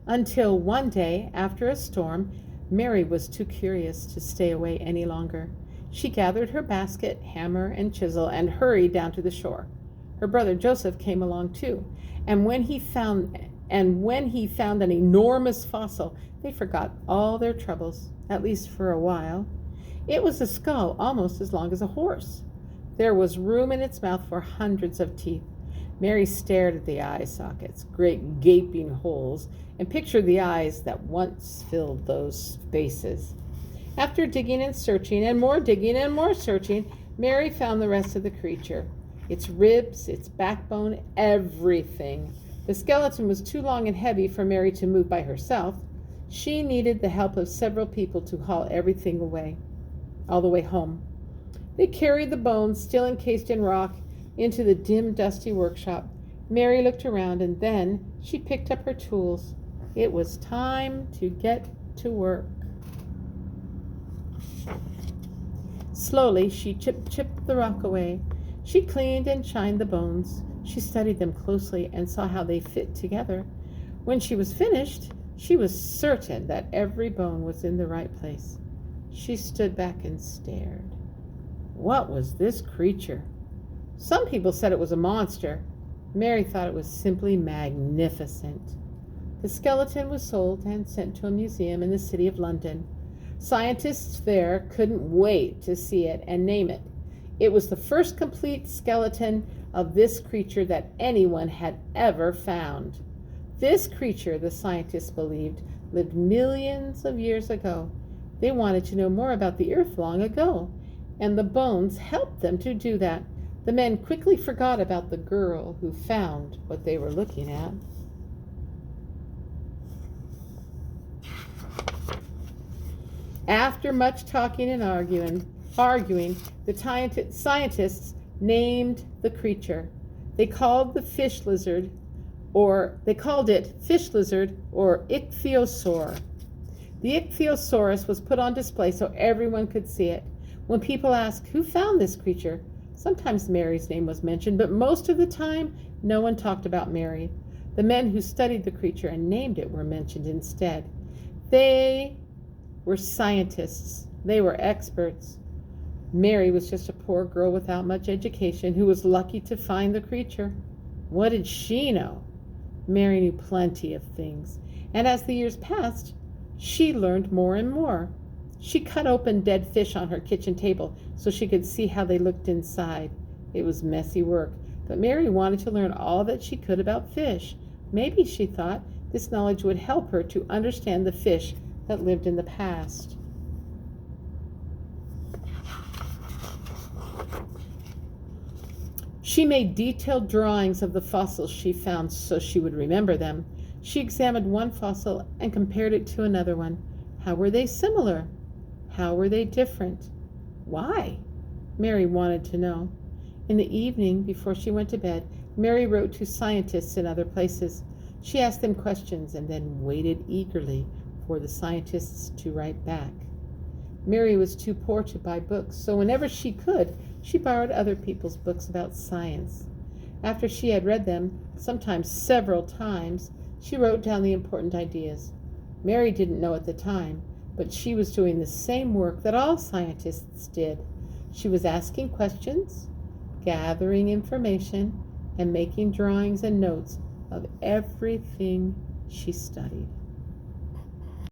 until one day, after a storm, Mary was too curious to stay away any longer. She gathered her basket, hammer, and chisel and hurried down to the shore. Her brother Joseph came along too, and when he found an enormous fossil, they forgot all their troubles, at least for a while. It was a skull almost as long as a horse. There was room in its mouth for hundreds of teeth. Mary stared at the eye sockets, great gaping holes, and pictured the eyes that once filled those spaces. After digging and searching, and more digging and more searching, Mary found the rest of the creature. Its ribs, its backbone, everything. The skeleton was too long and heavy for Mary to move by herself. She needed the help of several people to haul everything away, all the way home. They carried the bones, still encased in rock, into the dim, dusty workshop. Mary looked around, and then she picked up her tools. It was time to get to work. Slowly, she chipped the rock away. She cleaned and shined the bones. She studied them closely and saw how they fit together. When she was finished, she was certain that every bone was in the right place. She stood back and stared. What was this creature? Some people said it was a monster. Mary thought it was simply magnificent. The skeleton was sold and sent to a museum in the city of London. Scientists there couldn't wait to see it and name it. It was the first complete skeleton of this creature that anyone had ever found. This creature, the scientists believed, lived millions of years ago. They wanted to know more about the Earth long ago, and the bones helped them to do that. The men quickly forgot about the girl who found what they were looking at. After much talking and arguing, the scientists named the creature. They called it fish lizard or ichthyosaur. The ichthyosaurus was put on display so everyone could see it. When people asked who found this creature, sometimes Mary's name was mentioned, but most of the time, no one talked about Mary. The men who studied the creature and named it were mentioned instead. They were scientists. They were experts. Mary was just a poor girl without much education who was lucky to find the creature. What did she know? Mary knew plenty of things, and as the years passed, she learned more and more. She cut open dead fish on her kitchen table so she could see how they looked inside. It was messy work, but Mary wanted to learn all that she could about fish. Maybe, she thought, this knowledge would help her to understand the fish that lived in the past. She made detailed drawings of the fossils she found so she would remember them. She examined one fossil and compared it to another one. How were they similar? How were they different? Why? Mary wanted to know. In the evening, before she went to bed, Mary wrote to scientists in other places. She asked them questions and then waited eagerly for the scientists to write back. Mary was too poor to buy books, so whenever she could, she borrowed other people's books about science. After she had read them, sometimes several times, she wrote down the important ideas. Mary didn't know at the time, but she was doing the same work that all scientists did. She was asking questions, gathering information, and making drawings and notes of everything she studied.